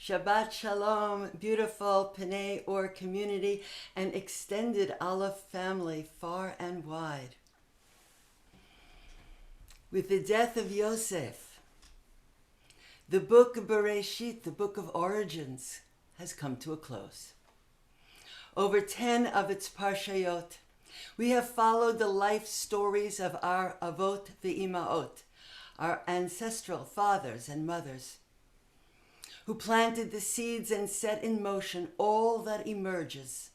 Shabbat Shalom, beautiful Pnei Or community and extended Aleph family far and wide. With the death of Yosef, the book of Bereshit, the book of origins, has come to a close. Over 10 of its Parshayot, we have followed the life stories of our Avot ve'Imaot, our ancestral fathers and mothers, who planted the seeds and set in motion all that emerges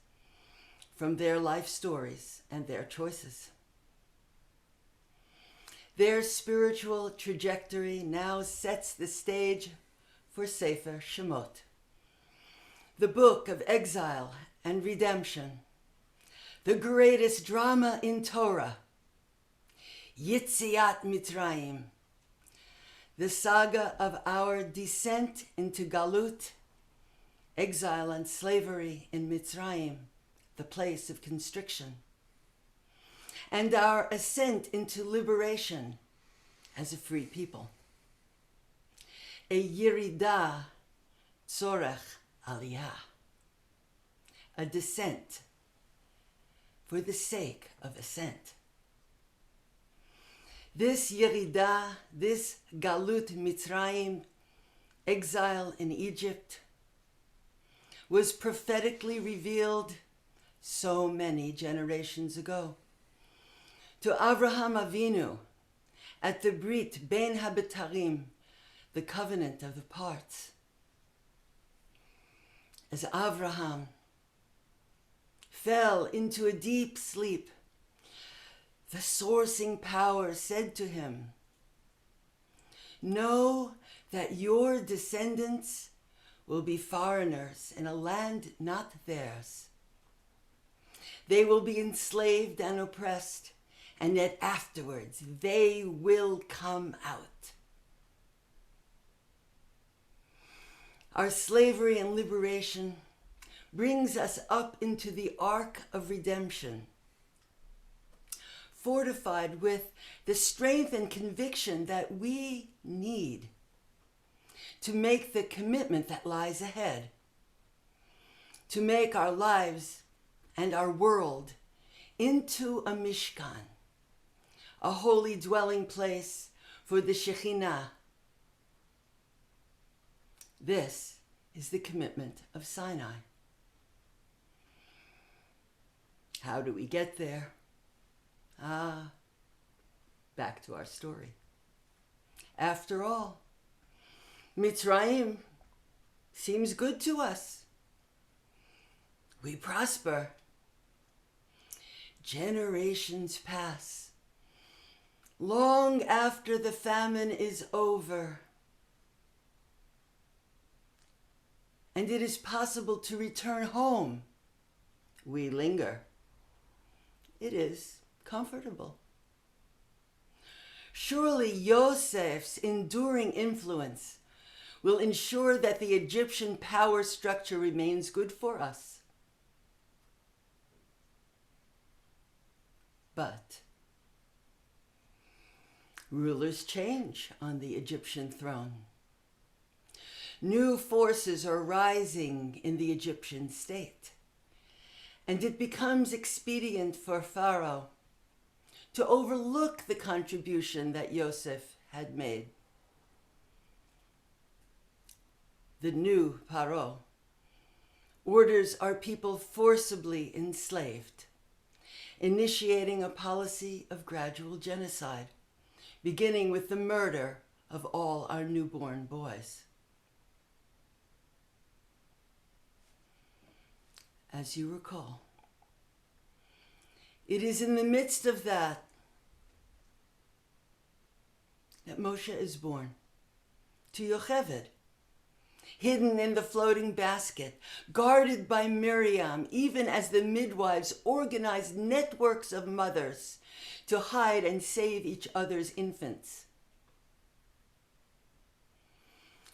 from their life stories and their choices. Their spiritual trajectory now sets the stage for Sefer Shemot, the book of exile and redemption, the greatest drama in Torah, Yitziyat Mitzrayim, the saga of our descent into Galut, exile and slavery in Mitzrayim, the place of constriction, and our ascent into liberation as a free people. A yirida tzorech aliyah, a descent for the sake of ascent. This Yerida, this Galut Mitzrayim, exile in Egypt, was prophetically revealed so many generations ago to Avraham Avinu at the Brit Ben HaBetarim, the covenant of the parts. As Avraham fell into a deep sleep, the sourcing power said to him, "Know that your descendants will be foreigners in a land not theirs. They will be enslaved and oppressed, and yet afterwards they will come out." Our slavery and liberation brings us up into the ark of redemption, fortified with the strength and conviction that we need to make the commitment that lies ahead, to make our lives and our world into a Mishkan, a holy dwelling place for the Shekhinah. This is the commitment of Sinai. How do we get there? Back to our story. After all, Mitzrayim seems good to us. We prosper. Generations pass. Long after the famine is over, and it is possible to return home, we linger. It is comfortable. Surely Yosef's enduring influence will ensure that the Egyptian power structure remains good for us. But rulers change on the Egyptian throne. New forces are rising in the Egyptian state, and it becomes expedient for Pharaoh to overlook the contribution that Yosef had made. The new Paro orders our people forcibly enslaved, initiating a policy of gradual genocide, beginning with the murder of all our newborn boys. As you recall, it is in the midst of that Moshe is born to Yocheved, hidden in the floating basket, guarded by Miriam, even as the midwives organized networks of mothers to hide and save each other's infants.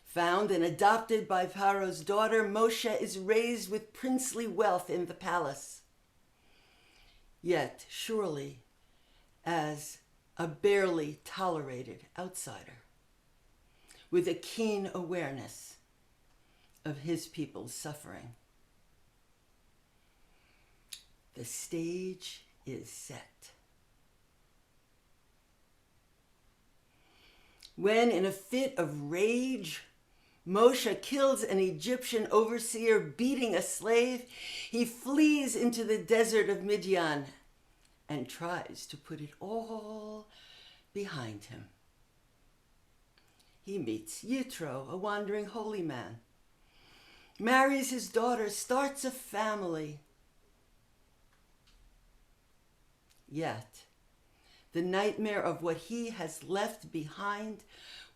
Found and adopted by Pharaoh's daughter, Moshe is raised with princely wealth in the palace, yet surely as a barely tolerated outsider, with a keen awareness of his people's suffering. The stage is set. When, in a fit of rage, Moshe kills an Egyptian overseer beating a slave, he flees into the desert of Midian and tries to put it all behind him. He meets Yitro, a wandering holy man, marries his daughter, starts a family. Yet, the nightmare of what he has left behind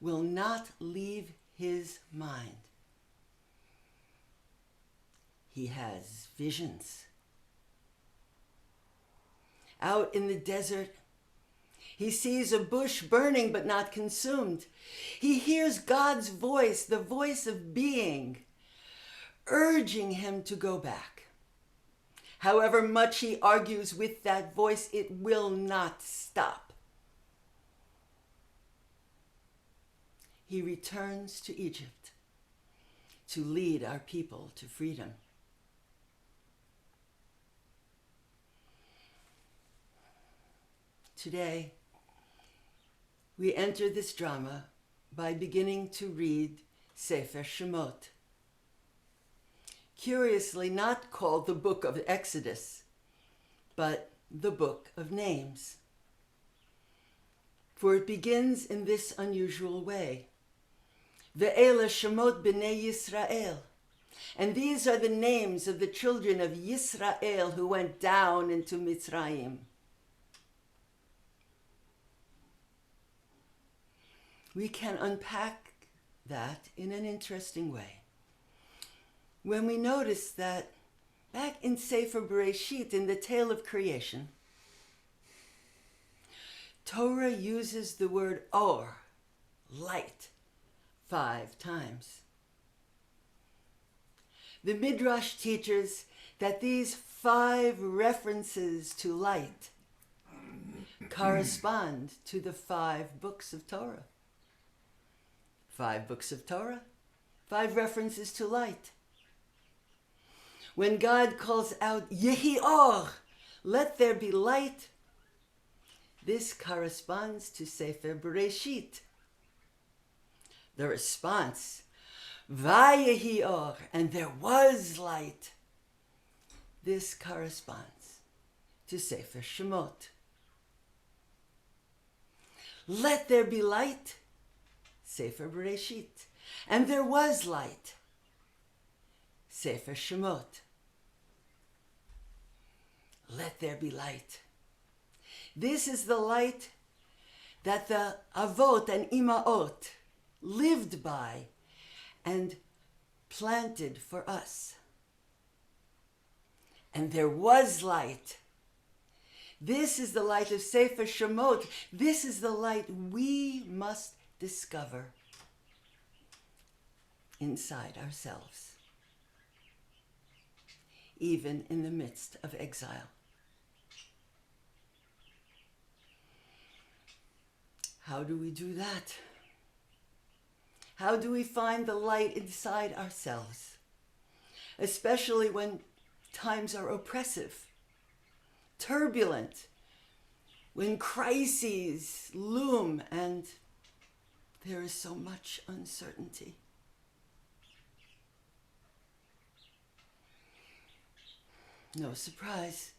will not leave his mind. He has visions. Out in the desert, he sees a bush burning but not consumed. He hears God's voice, the voice of being, urging him to go back. However much he argues with that voice, it will not stop. He returns to Egypt to lead our people to freedom. Today, we enter this drama by beginning to read Sefer Shemot. Curiously, not called the Book of Exodus, but the Book of Names. For it begins in this unusual way. Ve'ela Shemot b'nei Yisrael. And these are the names of the children of Yisrael who went down into Mitzrayim. We can unpack that in an interesting way. When we notice that back in Sefer Bereshit, in the tale of creation, Torah uses the word or, light, 5 times. The Midrash teaches that these 5 references to light correspond to the 5 books of Torah. 5 books of Torah, 5 references to light. When God calls out, Yehi or, let there be light, this corresponds to Sefer Bereshit. The response, Vayehi or, and there was light, this corresponds to Sefer Shemot. Let there be light, Sefer Bereshit, and there was light, Sefer Shemot. Let there be light. This is the light that the Avot and Imaot lived by and planted for us. And there was light. This is the light of Sefer Shemot. This is the light we must discover inside ourselves, even in the midst of exile. How do we do that? How do we find the light inside ourselves, especially when times are oppressive, turbulent, when crises loom and there is so much uncertainty? No surprise,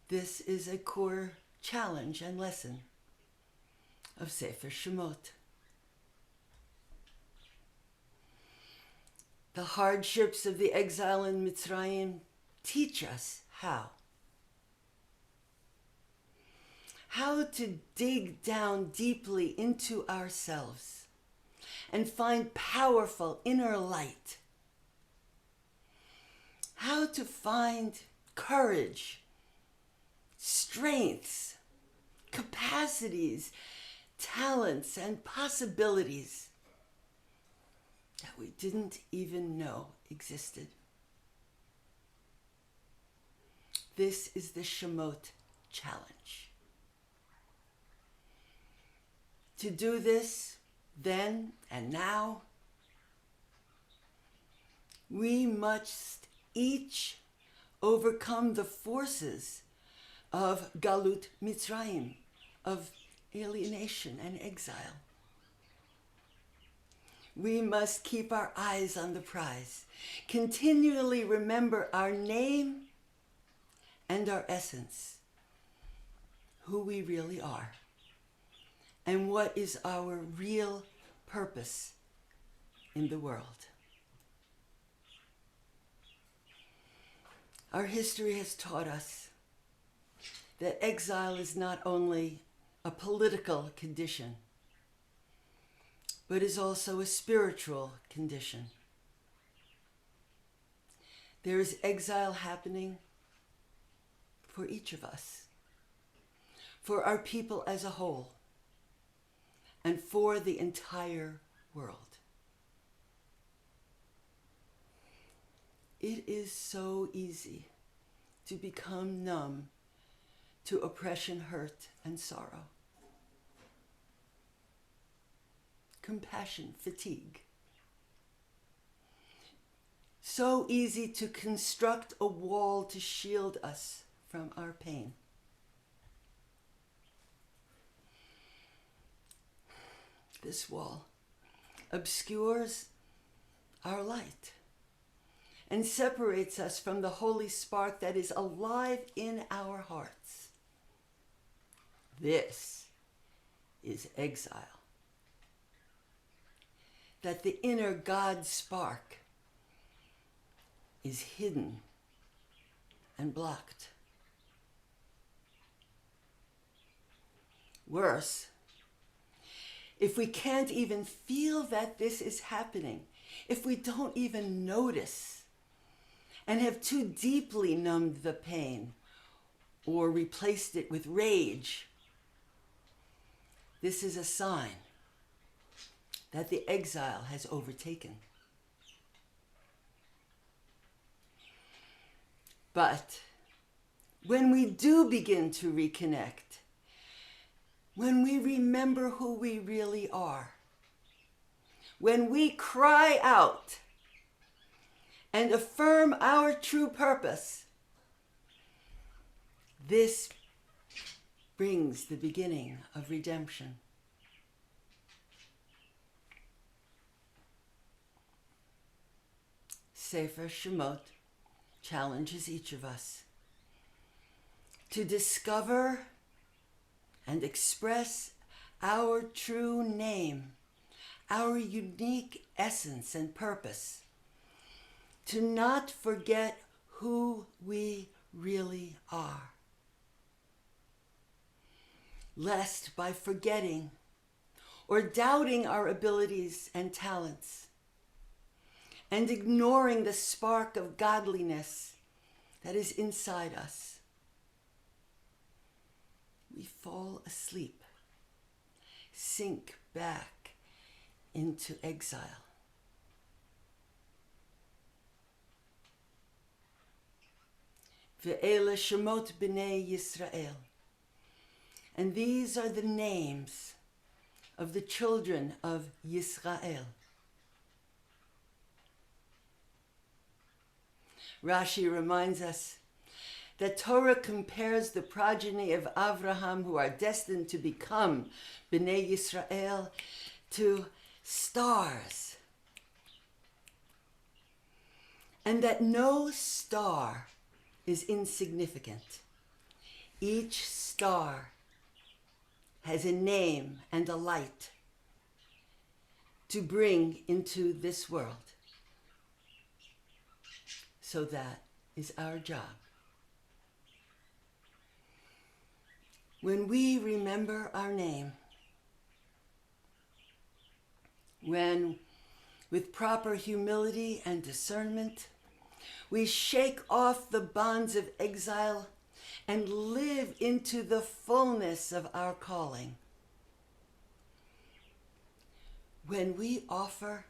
this is a core challenge and lesson of Sefer Shemot. The hardships of the exile in Mitzrayim teach us how to dig down deeply into ourselves and find powerful inner light. How to find courage, strengths, capacities, talents, and possibilities that we didn't even know existed. This is the Shemot challenge. To do this then and now, we must each overcome the forces of Galut Mitzrayim, of alienation and exile. We must keep our eyes on the prize, continually remember our name and our essence, who we really are, and what is our real purpose in the world. Our history has taught us that exile is not only a political condition, but is also a spiritual condition. There is exile happening for each of us, for our people as a whole, and for the entire world. It is so easy to become numb to oppression, hurt, and sorrow. Compassion, fatigue. So easy to construct a wall to shield us from our pain. This wall obscures our light and separates us from the holy spark that is alive in our hearts. This is exile. That the inner God spark is hidden and blocked. Worse, if we can't even feel that this is happening, if we don't even notice and have too deeply numbed the pain or replaced it with rage, this is a sign that the exile has overtaken. But when we do begin to reconnect, when we remember who we really are, when we cry out and affirm our true purpose, this brings the beginning of redemption. Sefer Shemot challenges each of us to discover and express our true name, our unique essence and purpose, to not forget who we really are, lest by forgetting or doubting our abilities and talents and ignoring the spark of godliness that is inside us, we fall asleep, sink back into exile. Ve'ele Shemot b'nei Yisrael. And these are the names of the children of Yisrael. Rashi reminds us that Torah compares the progeny of Avraham, who are destined to become Bnei Yisrael, to stars. And that no star is insignificant. Each star has a name and a light to bring into this world. So that is our job. When we remember our name, when with proper humility and discernment, we shake off the bonds of exile and live into the fullness of our calling. When we offer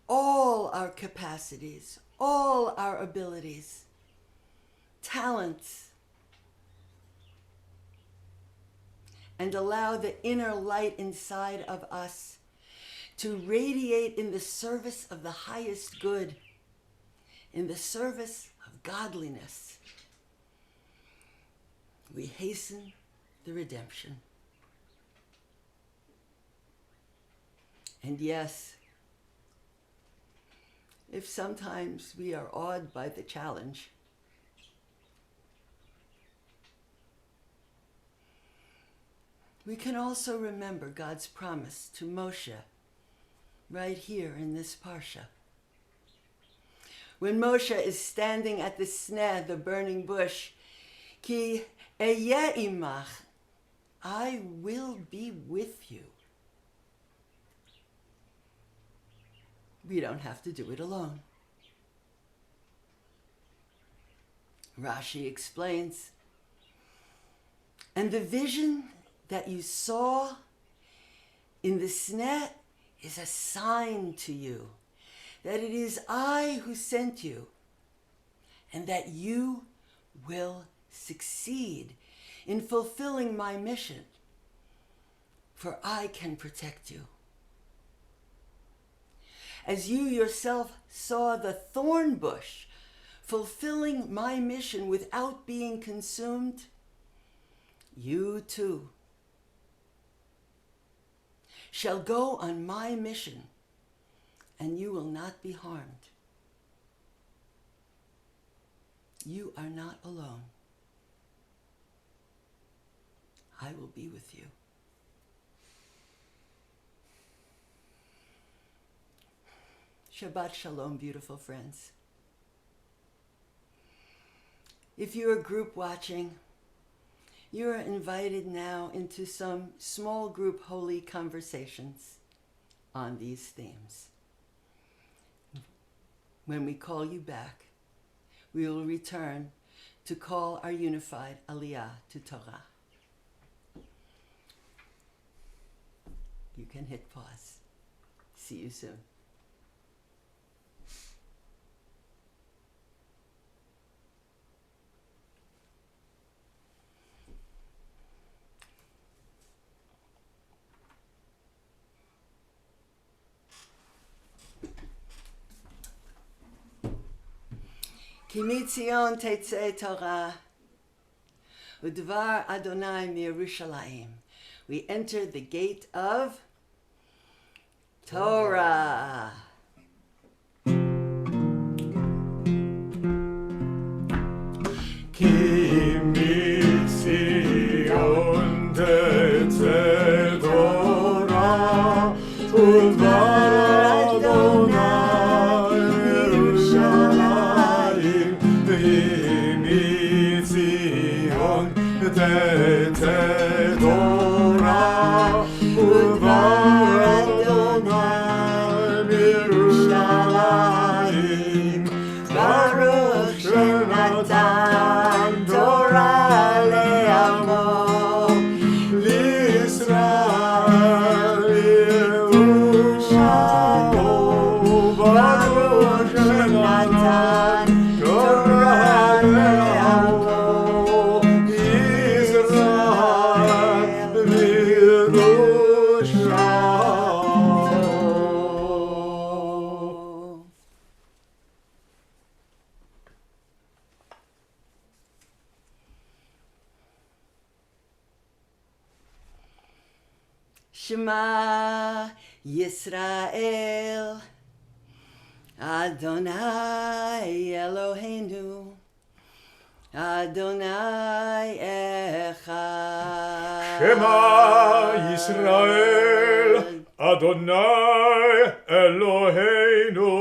all our capacities, all our abilities, talents, and allow the inner light inside of us to radiate in the service of the highest good, in the service of godliness. We hasten the redemption. And yes, if sometimes we are awed by the challenge, we can also remember God's promise to Moshe right here in this Parsha. When Moshe is standing at the sneh, the burning bush, Ki eyeh imach, I will be with you. We don't have to do it alone. Rashi explains, and the vision that you saw in the sneh is a sign to you that it is I who sent you, and that you will succeed in fulfilling my mission, for I can protect you. As you yourself saw the thorn bush fulfilling my mission without being consumed, you too shall go on my mission, and you will not be harmed. You are not alone. I will be with you. Shabbat Shalom, beautiful friends. If you're group watching, you are invited now into some small group holy conversations on these themes. When we call you back, we will return to call our unified Aliyah to Torah. You can hit pause. See you soon. Ki mitzion tetzeh Torah, udvar Adonai miYerushalayim. We entered the gate of Torah. Ki mitzion tetzeh Torah, udvar Adonai miYerushalayim. Ki mitzion tetzeh Torah, udvar Adonai miYerushalayim. Baruch Shenatan Torah le'amo, L'Yisrael Yerushalayim. Baruch Shenatan Torah le'amo, L'Yisrael Yerushalayim. Shema Yisrael, Adonai Eloheinu, Adonai Echad. Shema Yisrael, Adonai Eloheinu,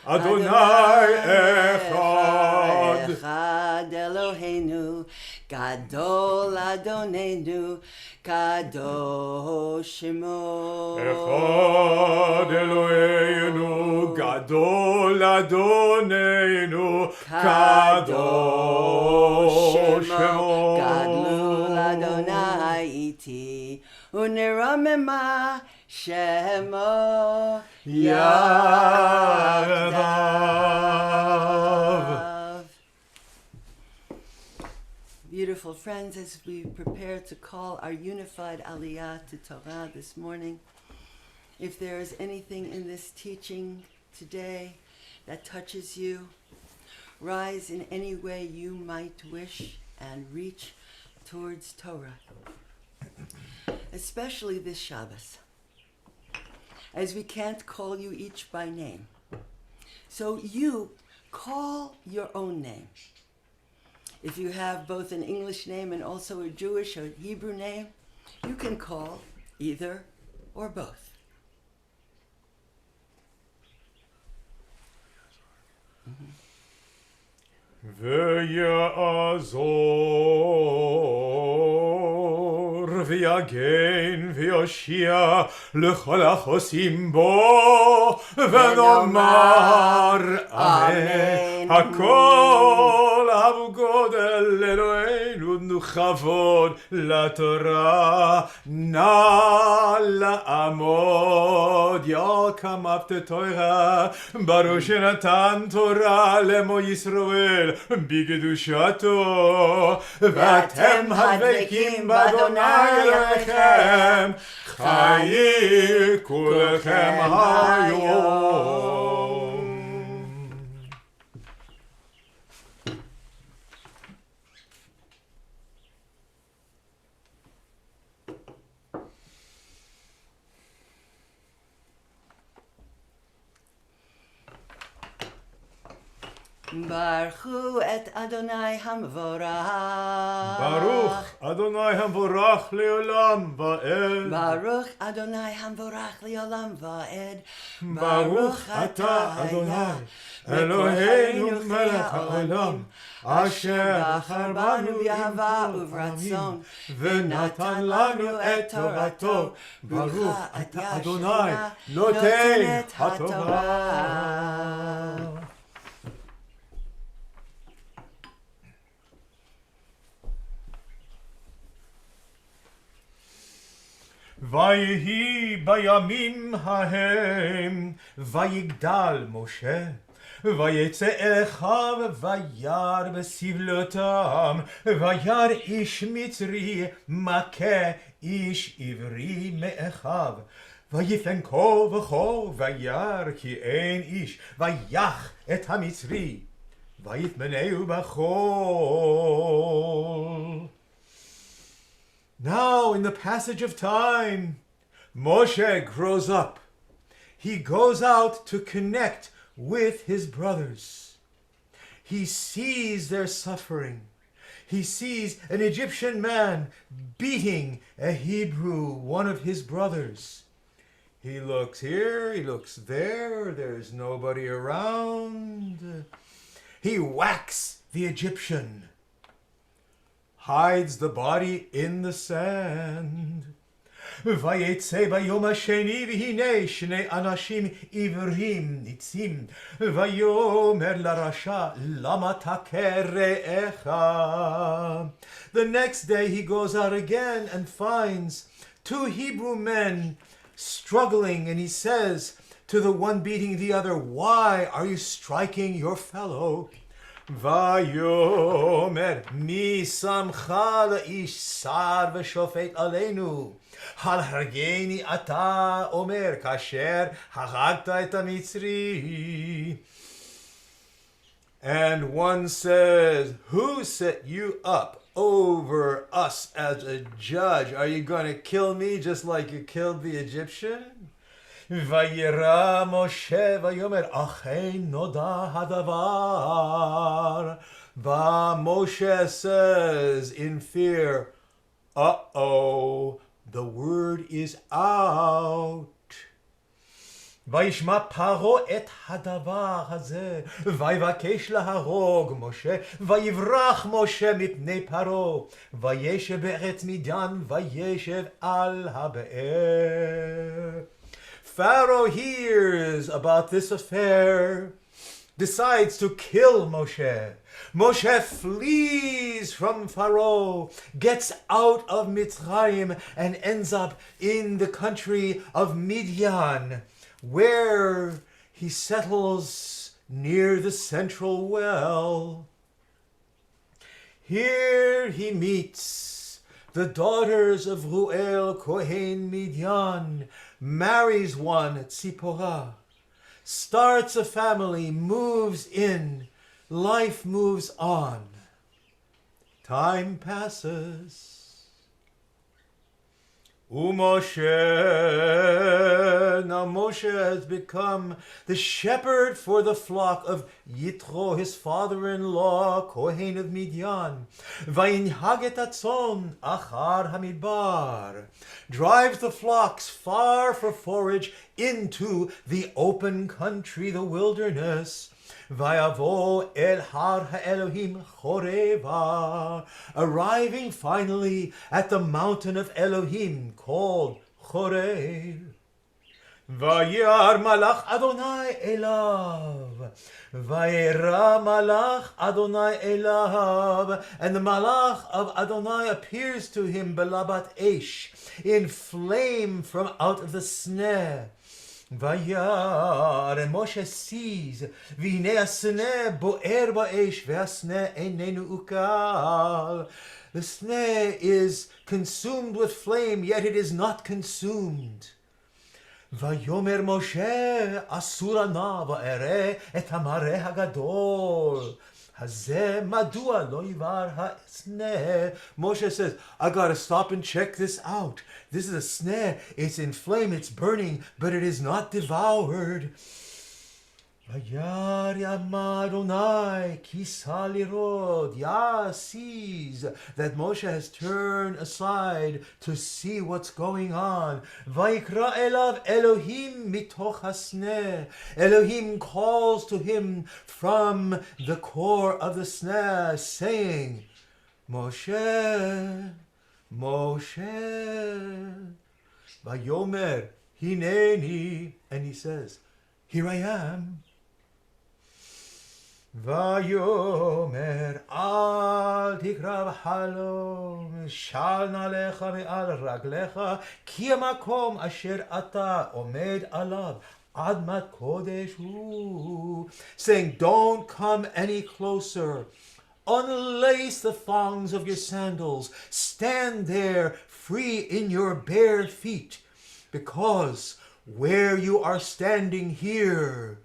Adonai Echad. Echad Eloheinu, Gadol Adonenu, Kadosh Shemo. Echad Eloheinu, Gadol Adonenu, Kadosh Shemo. Gadol Adonai iti, uneramema Shemo Yadav. Beautiful friends, as we prepare to call our unified Aliyah to Torah this morning, If there is anything in this teaching today that touches you, rise in any way you might wish and reach towards Torah, especially this Shabbos, as we can't call you each by name. So you call your own name. If you have both an English name and also a Jewish or Hebrew name, you can call either or both. ויעזור ויגן ויושיע לכל החוסים בו ונאמר אמן. הכל אבו גודל אלוהינו תנו כבוד לתורה נא לעמוד יקמת תורה ברוך שנתן תורה לעמו ישראל בקדושתו ואתם הדבקים באדוני אלוהיכם חיי כולכם היום. ברכו את אדוני המבורך. ברוך אדוני המבורך לעולם ועד. ברוך אדוני המבורך לעולם ועד. ברוך אתה אדוני אלוהינו מלך העולם אשר בחר בנו באהבה וברצון ונתן לנו את תורתו. ברוך אתה אדוני נותן התורה. ויהי בימים ההם ויגדל משה ויצא אל אחיו וירא בסבלותם וירא איש מצרי מכה איש עברי מאחיו ויפן כה וכה וירא כי אין איש ויך את המצרי ויטמנהו בחול. Now, in the passage of time, Moshe grows up. He goes out to connect with his brothers. He sees their suffering. He sees an Egyptian man beating a Hebrew, one of his brothers. He looks here, he looks there, there's nobody around. He whacks the Egyptian. Hides the body in the sand. ויצא ביום השני והנה שני אנשים עברים ניצים ויאמר לרשע למה תכה רעך. The next day he goes out again and finds two Hebrew men struggling, and he says to the one beating the other, why are you striking your fellow? ויאמר מי שמך לאיש שר ושופט עלינו הרגני אתה אומר כאשר הרגת את המצרי. And one says, who set you up over us as a judge? Are you going to kill me just like you killed the Egyptian? וירא משה ויאמר אכן נודע הדבר. But Moshe says in fear, uh-oh, the word is out. וישמע פרעה את הדבר הזה, ויבקש להרוג משה, ויברח משה מפני פרעה, וישב בארץ מדיין, וישב על הבאר. Pharaoh hears about this affair, decides to kill Moshe. Moshe flees from Pharaoh, gets out of Mitzrayim, and ends up in the country of Midian, where he settles near the central well. Here he meets the daughters of Ruel Kohen Midian, marries one, Tzipporah, starts a family, moves in, life moves on. Time passes. Moshe, now Moshe has become the shepherd for the flock of Yitro, his father-in-law, Kohen of Midian. Vayinhaget atzon achar hamidbar, drives the flocks far for forage into the open country, the wilderness. Vayavo el har ha'Elohim choreva, arriving finally at the mountain of Elohim called Chorev. Vayar malach Adonai elav, vayera malach Adonai elav, and the malach of Adonai appears to him belabat esh, in flame from out of the snare. Vayar, and Moshe sees, v'hinei hasneh bo'er ba'esh, ve'hasneh einenu ukal. The sneh is consumed with flame, yet it is not consumed. Vayomer Moshe, asura na va'ereh et hamareh hagadol. Hazeh madua lo yivar ha'sneh. Moshe says, I gotta stop and check this out. This is a sneh. It's in flame, it's burning, but it is not devoured. Vayar Yama Adonai kisa lirod. Yah sees that Moshe has turned aside to see what's going on. Vayikra elav Elohim mitoch hasneh. Elohim calls to him from the core of the sneh, saying, Moshe, Moshe. Vayomer hineni. And he says, here I am. Vayomer al tikra b'halom, shal nalecha me'al raglecha, ki hamakom asher ata omed alav admat kodesh hu. Saying, don't come any closer. Unlace the thongs of your sandals. Stand there free in your bare feet, because where you are standing here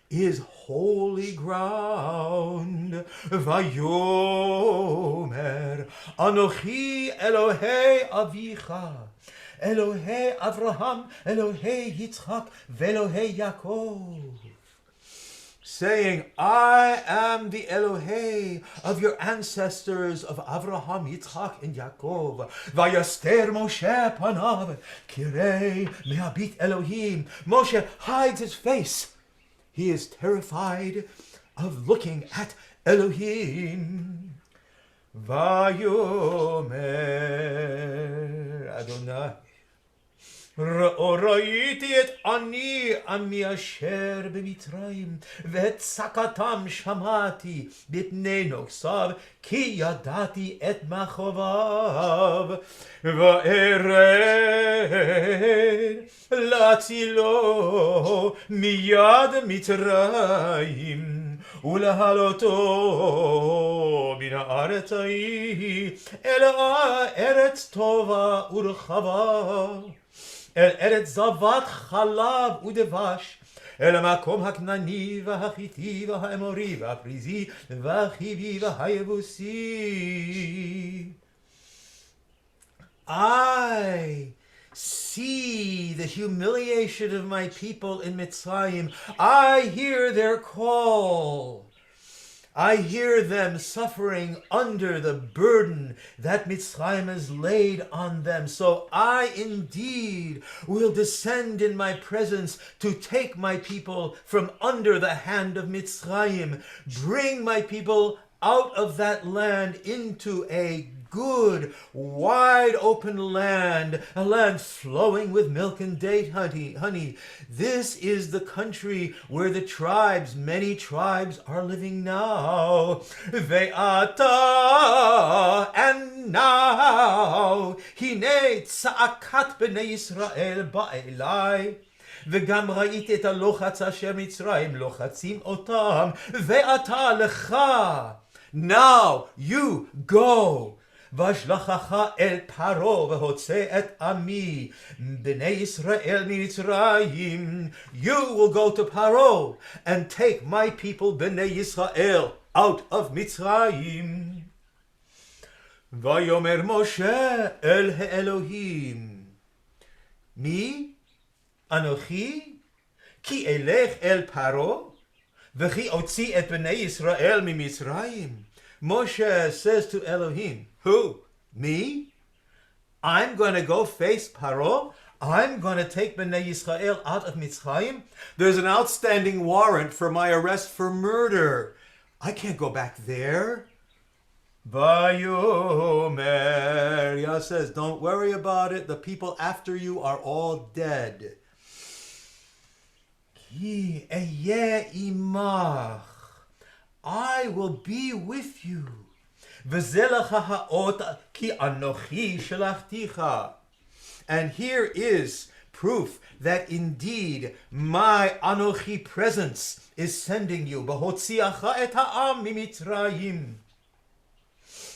is holy ground. Vayomer Anochi Elohei Avicha, Elohei Avraham, Elohei Yitzchak, Velohei Yaakov. Saying, I am the Elohei of your ancestors of Avraham, Yitzchak, and Yaakov. Vayaster Moshe panav, kirei mehabit Elohim. Moshe hides his face. He is terrified of looking at Elohim. Vayomer Adonai, ראיתי את עמי אשר במצרים, ואת צעקתם שמעתי בפני נוגסיו, כי ידעתי את מכאוביו, וארד להצילו מיד מצרים, ולהעלותו מן הארץ ההיא אל ארץ טובה ורחבה, אל ארץ זבת חלב ודבש, אל המקום הכנעני והחיתי והאמורי והפריזי והחיבי והיבוסי. I see the humiliation of my people in Mitzrayim. I hear their call. I hear them suffering under the burden that Mitzrayim has laid on them. So I indeed will descend in my presence to take my people from under the hand of Mitzrayim, bring my people out of that land into a good, wide open land, a land flowing with milk and date honey. This is the country where the tribes, many tribes, are living now. Ve'ata, and now, hine tza'akat b'nei Yisrael ba'elai. וגם ראיתי את הלוחץ אשר מצרים לוחצים אותם, ואתה לך. Now you go. Vashlachacha el Paro v'hotzeh et ami b'nei Yisrael mitzrayim. You will go to Paro and take my people b'nei Yisrael out of Mitzrayim. Vayomer Moshe el Elohim. Mi? Anochi? Ki elech el Paro? V'chi otzi et b'nei Yisrael mitzrayim. Moshe says to Elohim, who? Me? I'm going to go face Paro? I'm going to take b'nei Yisrael out of Mitzrayim? There's an outstanding warrant for my arrest for murder. I can't go back there. Vayomer, Yah says, don't worry about it. The people after you are all dead. Ki eyeh imach, I will be with you. V'zelecha ha'ot ki anochi shelachticha. And here is proof that indeed my anochi presence is sending you. B'hotziacha et ha'am mimitzrayim.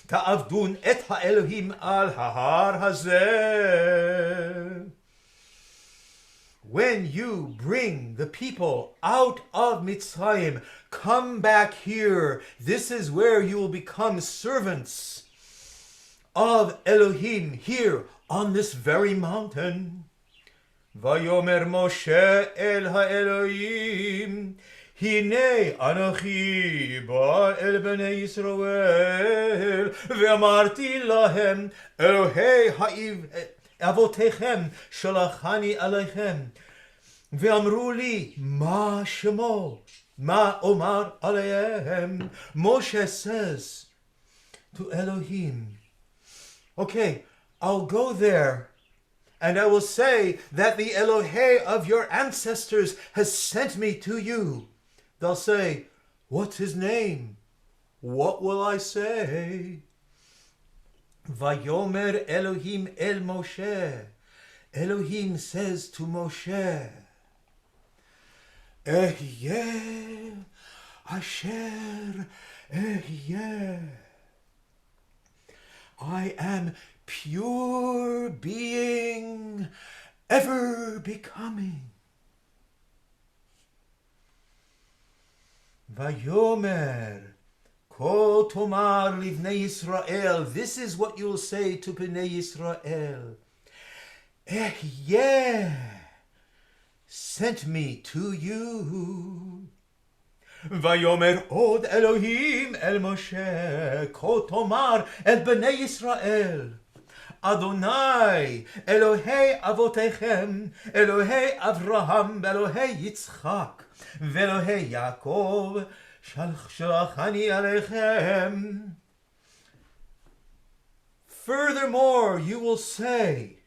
Ta'avdun et ha'elohim al ha'har hazeh. When you bring the people out of Mitzrayim, come back here. This is where you will become servants of Elohim, here on this very mountain. Vayomer Moshe el ha'elohim. Hine anochi ba el bnei Yisrael ve'amarti lahem Elohei ha'iv avotechem shalachani aleichem ve'amru li ma shemo ma omar aleihem. Moshe says to Elohim, okay, I'll go there and I will say that the Elohei of your ancestors has sent me to you. They'll say, what's his name? What will I say? Vayomer Elohim el Moshe. Elohim says to Moshe, Ehyeh asher ehyeh. I am pure being, ever becoming. Vayomer, ko tomar livnei Yisrael. This is what you'll say to Bnei Yisrael. Ehyeh sent me to you. Vayomer od Elohim el Moshe, ko tomar el Bnei Yisrael. Adonai, Elohei avotechem, Elohei Avraham, Elohei Yitzchak, Velohei Yaakov, shalachani aleichem. Furthermore, you will say,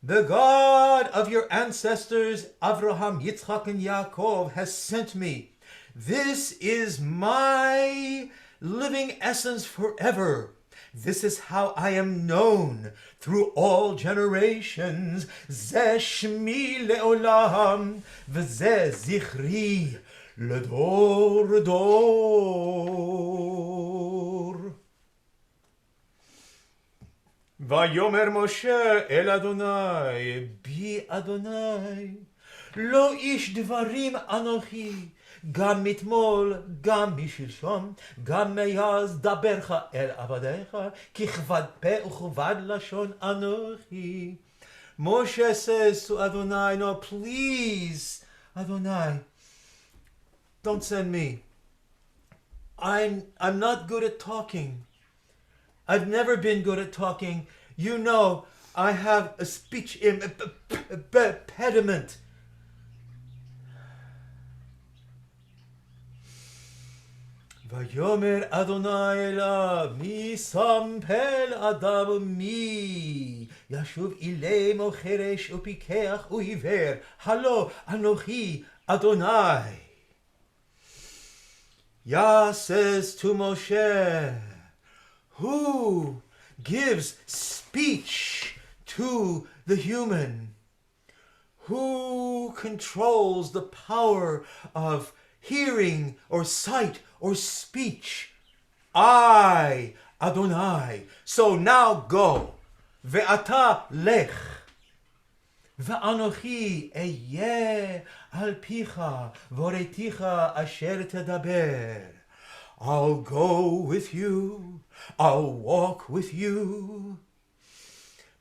the God of your ancestors, Avraham, Yitzchak, and Yaakov, has sent me. This is my living essence forever. This is how I am known through all generations. Zeh shmi le'olam, v'zeh zichri ledor dor. Vayomer Moshe el Adonai, bi Adonai, lo ish dvarim anochi, גם מתמול, גם משלשום, גם מאז דברך אל עבדיך, כי כבד פה וכבד לשון אנוכי. Moshe says to Adonai, no, please, Adonai, don't send me. I'm not good at talking. I've never been good at talking. You know, I have a speech impediment. Vayomer Adonai elav, mi sampel adam mi, yashuv ilem ocheresh upikeach uiver, halo anochi Adonai. Yah says to Moshe, who gives speech to the human? Who controls the power of hearing or sight or speech? I, Adonai. So now go. Ve'ata lech. Ve'anochi eye al picha voreticha asher tedaber. I'll go with you. I'll walk with you.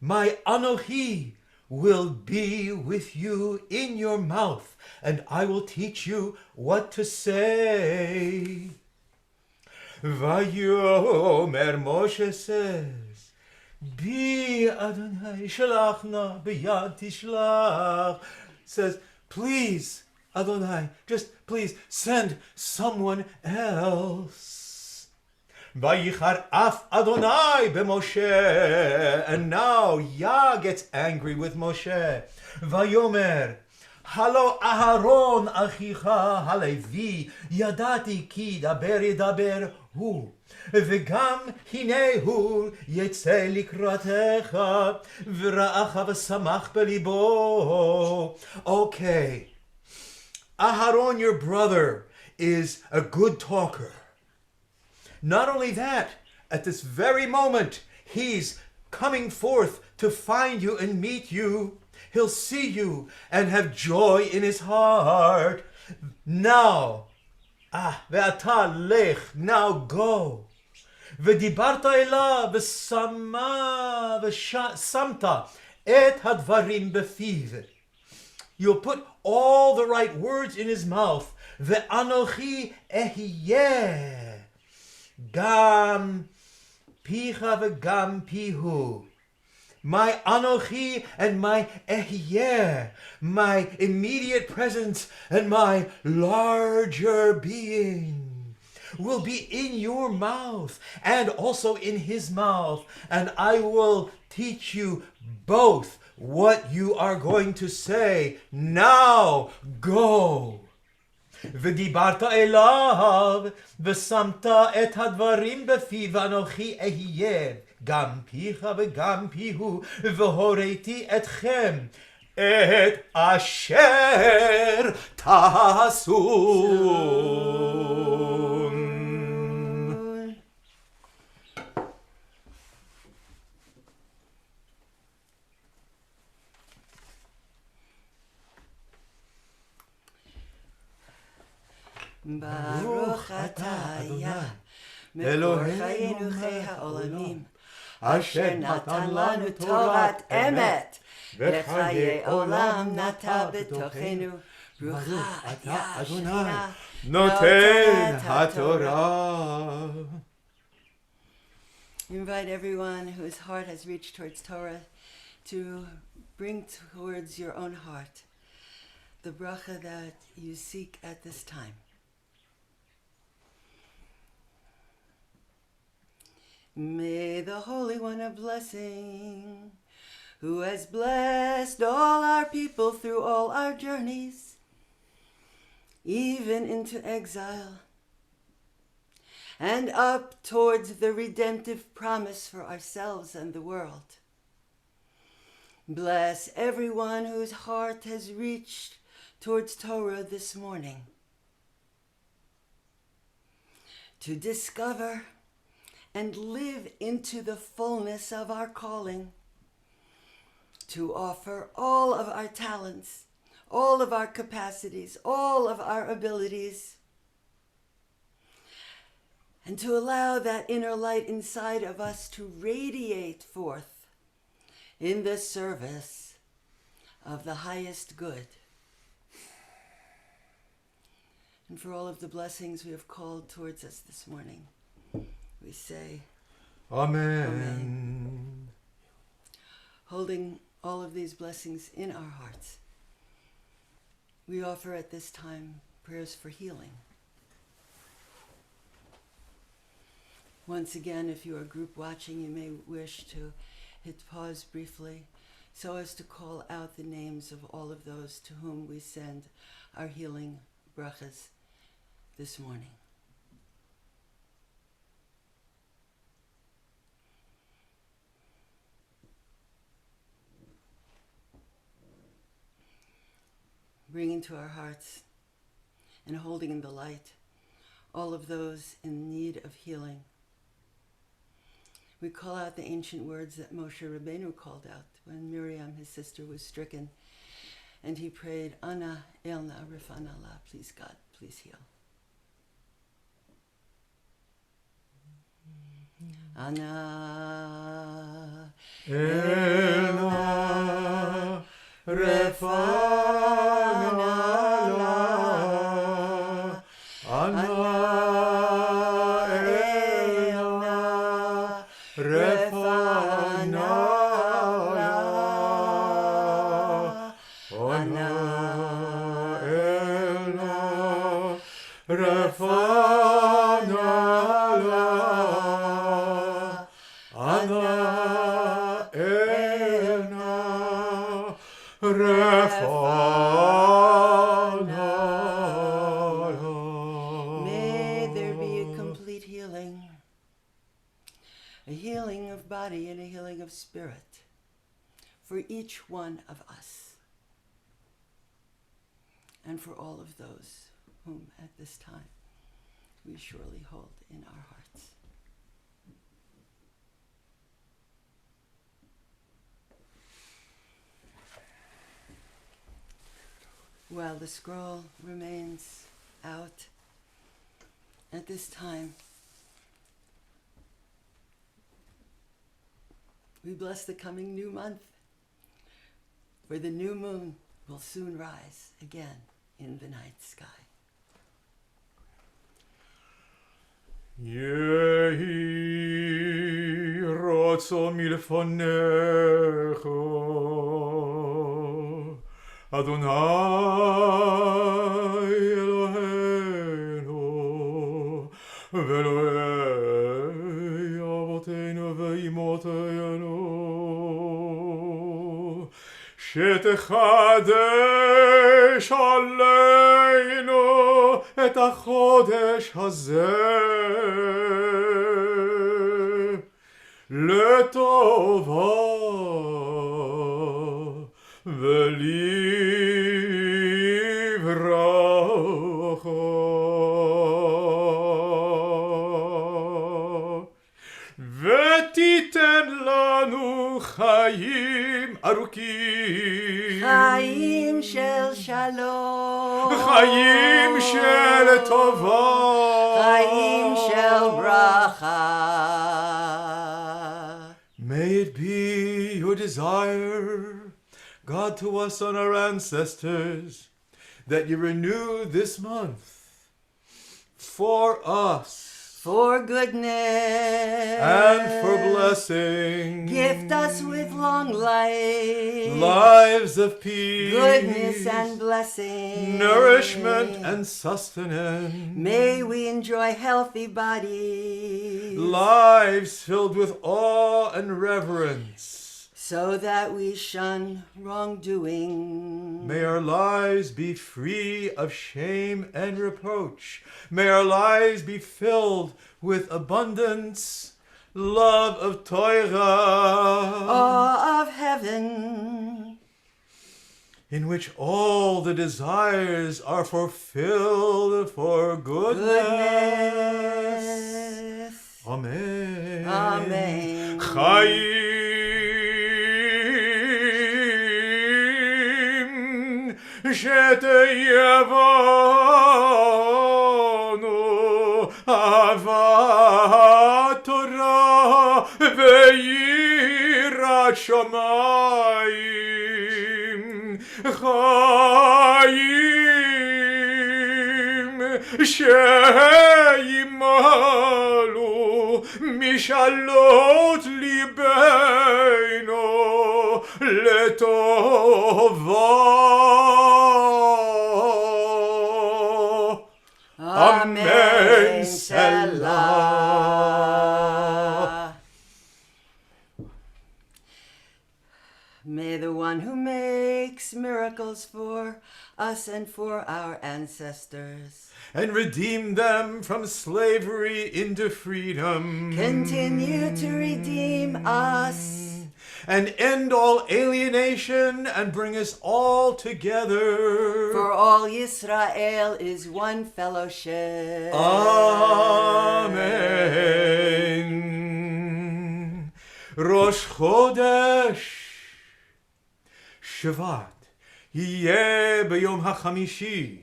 My Anochi will be with you in your mouth, and I will teach you what to say. Vayomer Moshe says, Bi Adonai shalachna b'yad tishlach. Says, please, Adonai, just please send someone else. Vayichar af Adonai b'Moshe. And now Yah gets angry with Moshe. Vayomer, Halo Aharon achicha halevi, yadati ki daber yedaber hu. V'gam hinehu yetze likratecha, v'ra'acha v'samach belibo. Okay, Aharon, your brother, is a good talker. Not only that, at this very moment, he's coming forth to find you and meet you. He'll see you and have joy in his heart. Now, ve'ata lech, now go. V'dibarta ela v'sama v'samta et hadvarim befiv. You'll put all the right words in his mouth. Ve'anochi ehyeh. Gam picha v'gam pihu. My Anochi and my Ehyeh, my immediate presence and my larger being will be in your mouth and also in his mouth, and I will teach you both what you are going to say. Now go. V'dibarta elav v'samta et hadvarim befiv anochi ehyeh gam picha v'gam pihu v'horeiti etchem et asher tasun. Baruch atah Yah Mekor chayenu chei ha'olamim Asher natan lanu Torat emet V'chaye olam nata b'tochenu Brucha atah Shechina Noten HaTorah. Invite everyone whose heart has reached towards Torah to bring towards your own heart the bracha that you seek at this time. May the Holy One of Blessing, who has blessed all our people through all our journeys, even into exile, and up towards the redemptive promise for ourselves and the world. Bless everyone whose heart has reached towards Torah this morning, to discover and live into the fullness of our calling, to offer all of our talents, all of our capacities, all of our abilities, and to allow that inner light inside of us to radiate forth in the service of the highest good. And for all of the blessings we have called towards us this morning, we say, Amen. Amen. Holding all of these blessings in our hearts, we offer at this time prayers for healing. Once again, if you are group watching, you may wish to hit pause briefly so as to call out the names of all of those to whom we send our healing brachas this morning. Bringing to our hearts and holding in the light all of those in need of healing, We call out the ancient words that Moshe Rabbeinu called out when Miriam, his sister, was stricken. And he prayed, Ana elna rifana la, please God, please heal. Ana elna rifana la, Ana elna rifana la, Ana elna rifana la, Ana elna rifana la. May there be a complete healing, a healing of body and a healing of spirit for each one of us and for all of those whom at this time we surely hold in our hearts. While the scroll remains out at this time, we bless the coming new month, for the new moon will soon rise again in the night sky. Yehi rotso milfonecho Adonai Eloheinu Ve'Elohei Avoteinu ve'Imotenu שתחדש עלינו את החודש הזה לטובה ולברכה ותיתן לנו חיים ארוכים, חיים של שלום, חיים של טובה, חיים של ברכה. May it be your desire, God, to us and our ancestors, that you renew this month for us, for goodness and for blessing. Gift us with long life, Lives of peace, goodness and blessing, nourishment and sustenance. May we enjoy healthy bodies, Lives filled with awe and reverence, so that we shun wrongdoing. May our lives be free of shame and reproach. May our lives be filled with abundance, love of Torah, awe of heaven, in which all the desires are fulfilled for goodness. Amen. Amen. Chaim שתיבנו אהבת תורה ויראת שמיים, חיים שימלאו משאלות ליבנו לטובה. Amen. Selah. May the one who makes miracles for us and for our ancestors and redeem them from slavery into freedom, continue to redeem us and end all alienation and bring us all together. For all Yisrael is one fellowship. Amen. Rosh Chodesh. Shevat יהיה ביום החמישי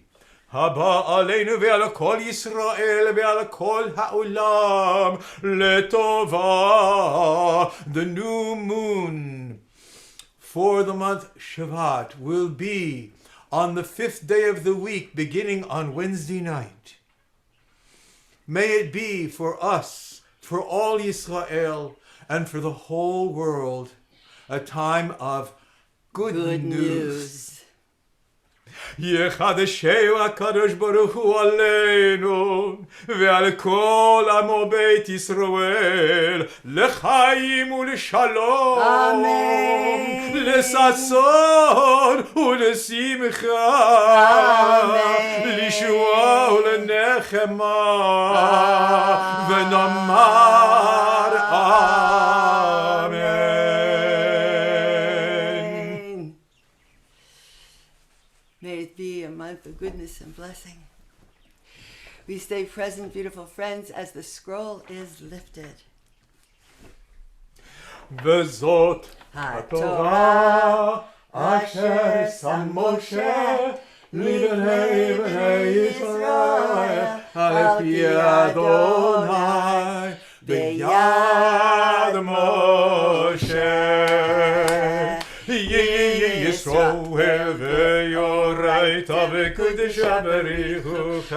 הבא עלינו ועל כל ישראל ועל כל העולם לטובה. The new moon for the month Shevat will be on the 5th day of the week, beginning on Wednesday night. May it be for us, for all Israel, and for the whole world, a time of good news. יחדשהו הקדוש ברוך הוא עלינו ועל כל עמו בית ישראל לחיים ולשלום, אמן, לששון ולשמחה, אמן, לישועה ולנחמה, ונאמר אמן. May it be a month of goodness and blessing. We stay present, beautiful friends, as the scroll is lifted. וזאת התורה אשר שם משה לבני בני ישראל על פי אדוני ביד משה. יהי ישראל ויורייתא וקודשא בריחוך,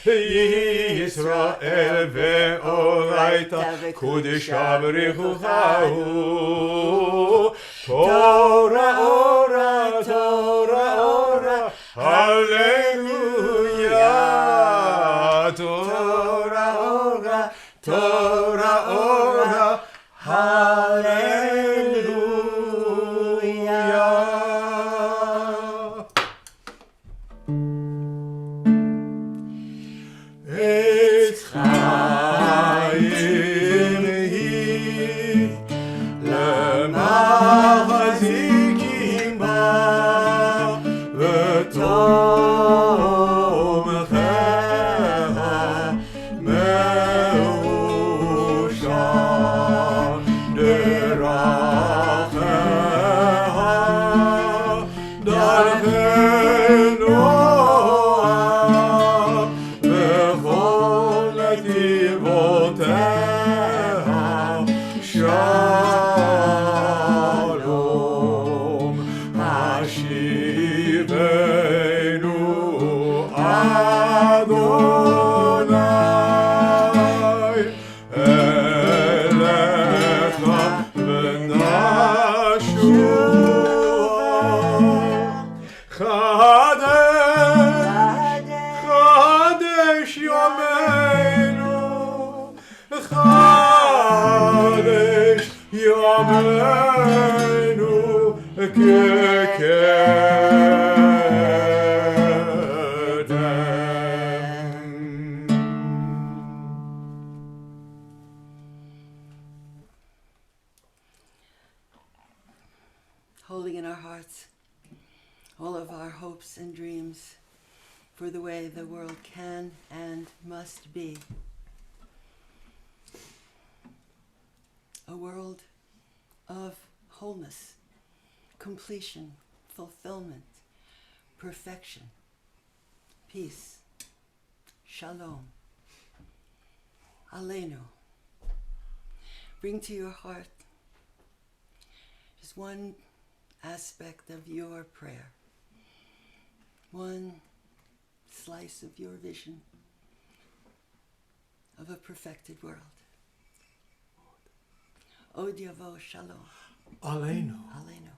יהי ישראל ויורייתא וקודשא בריחוך. תורה אורה, תורה אורה, הללויה. תורה אורה, תורה אורה, הללויה. עץ חיים היא למחזיקים בה ותומכיה מאושן דרכיה דרכנו בכל נתיבותיה שלום. השיבנו אדוני אליך ונשועה. חדש יומנו, חדש יומנו Holding in our hearts all of our hopes and dreams for the way the world can and must be. A world of wholeness, completion, fulfillment, perfection, peace, shalom, aleinu. Bring to your heart just one aspect of your prayer, one slice of your vision of a perfected world. Od yavo shalom. Aleinu. Aleinu.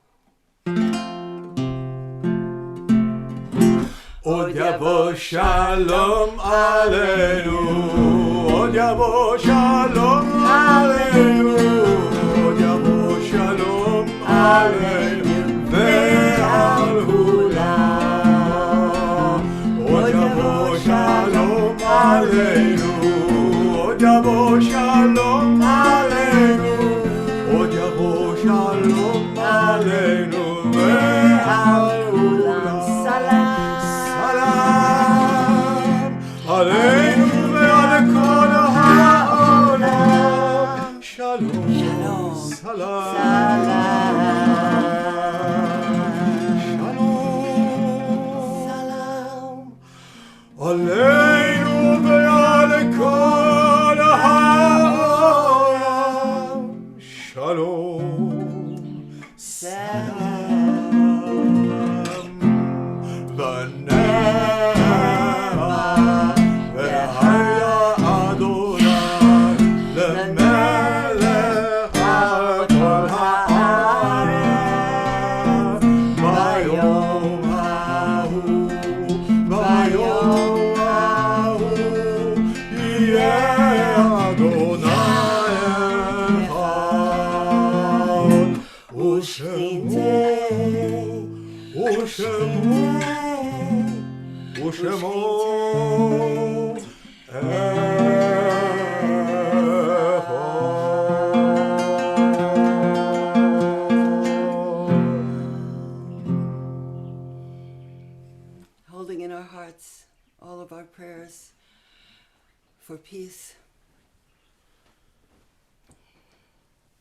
Od yavo shalom aleinu. Od yavo shalom aleinu. Od yavo shalom aleinu. ועל כולם. עוד יבוא שלום עלינו. עוד יבוא שלום עלינו. עוד יבוא שלום עלינו. ועל כולם. סלאם. סלאם. עלינו ועל כל העולם. שלום. עלינו ועל כל העולם שלום סלם ונעמה והיה אדוני למלך על כל הארץ ביום ההוא ביום ההוא יהיה אדוני אחד ושמו Holding in our hearts all of our prayers for peace,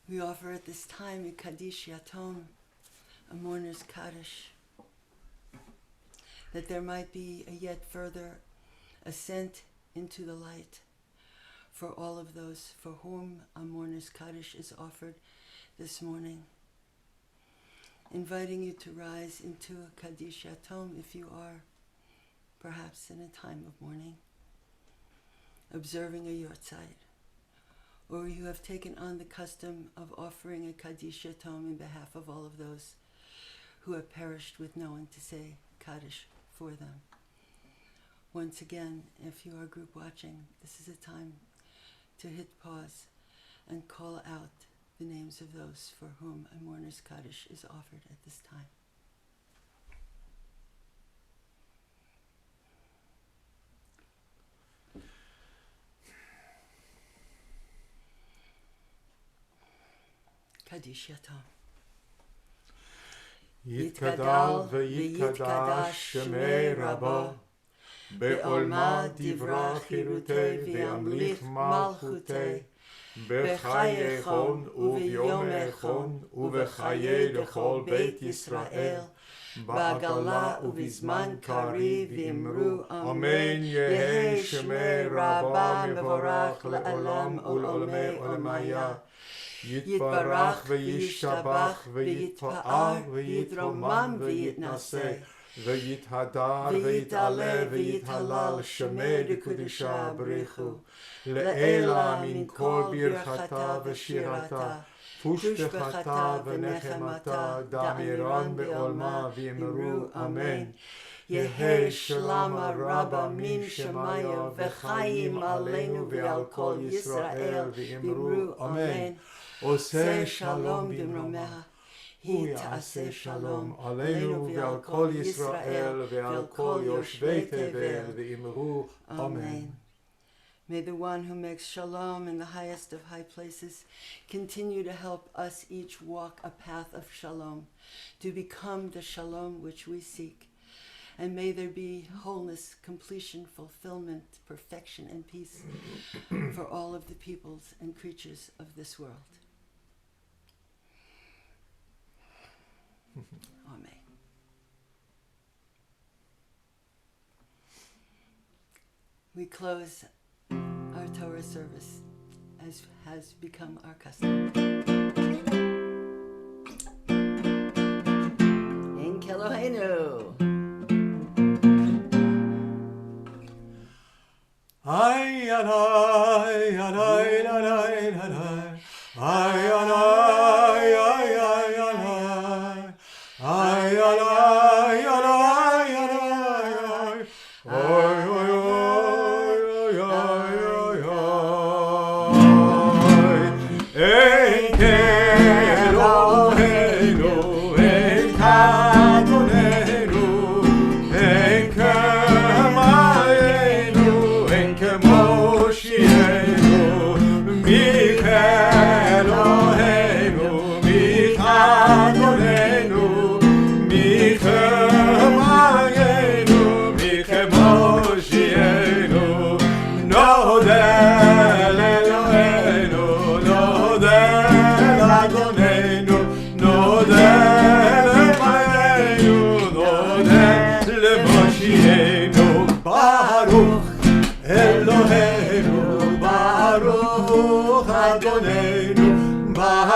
we offer at this time a Kaddish Yatom, a mourner's Kaddish, that there might be a yet further ascent into the light for all of those for whom a mourner's Kaddish is offered this morning. Inviting you to rise into a Kaddish Yatom if you are perhaps in a time of mourning, observing a yortzeit, or you have taken on the custom of offering a Kaddish Yatom in behalf of all of those who have perished with no one to say Kaddish for them. Once again, if you are group watching, this is a time to hit pause and call out the names of those for whom a mourner's Kaddish is offered at this time. Kaddish Yatom. יתגדל ויתקדש שמי רבו בעולמה דברה חירותי וימליך מלכותי בחיי חון וביומי חון ובחיי לכל בית ישראל בעגלה ובזמן קריב ואמרו אמן יהי שמי רבה מבורך לעולם ולעולמי עולמיה יתברך וישתבח ויתפאר ויתרומם ויתנשא ויתהדר ויתעלה ויתהלל שמי דקדושה בריחו לעילה מן כל ברכתה ושירתה פושטכתה ונחמתה דמירן בעולמה ואמרו אמן יהי שלמה רבה מן שמיה וחיים עלינו ועל כל ישראל ואמרו אמן עושה שלום במרומיה היא תעשה שלום עלינו ועל כל ישראל ועל כל יושבי תבל ואמרו אמן. May the one who makes shalom in the highest of high places continue to help us each walk a path of shalom, to become the shalom which we seek. And may there be wholeness, completion, fulfillment, perfection, and peace for all of the peoples and creatures of this world. Amen. We close our Torah service as has become our custom. In Keloheinu. Ay, ay, ay, ay, ay, ay, ay, ay, ay, ay, Moshi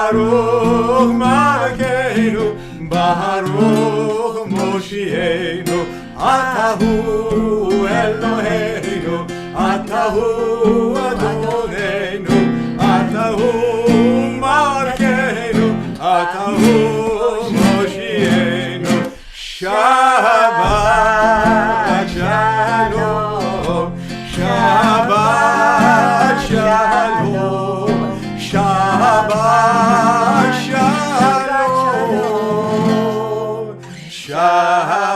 Baruch Malkeinu, Baruch Moshienu, Atahu Eloheinu, Atahu Adonenu, Atahu Malkeinu, Atahu Moshienu. Shabbat Shalom, Shabbat Shalom, Shabbat Shalom, Shabbat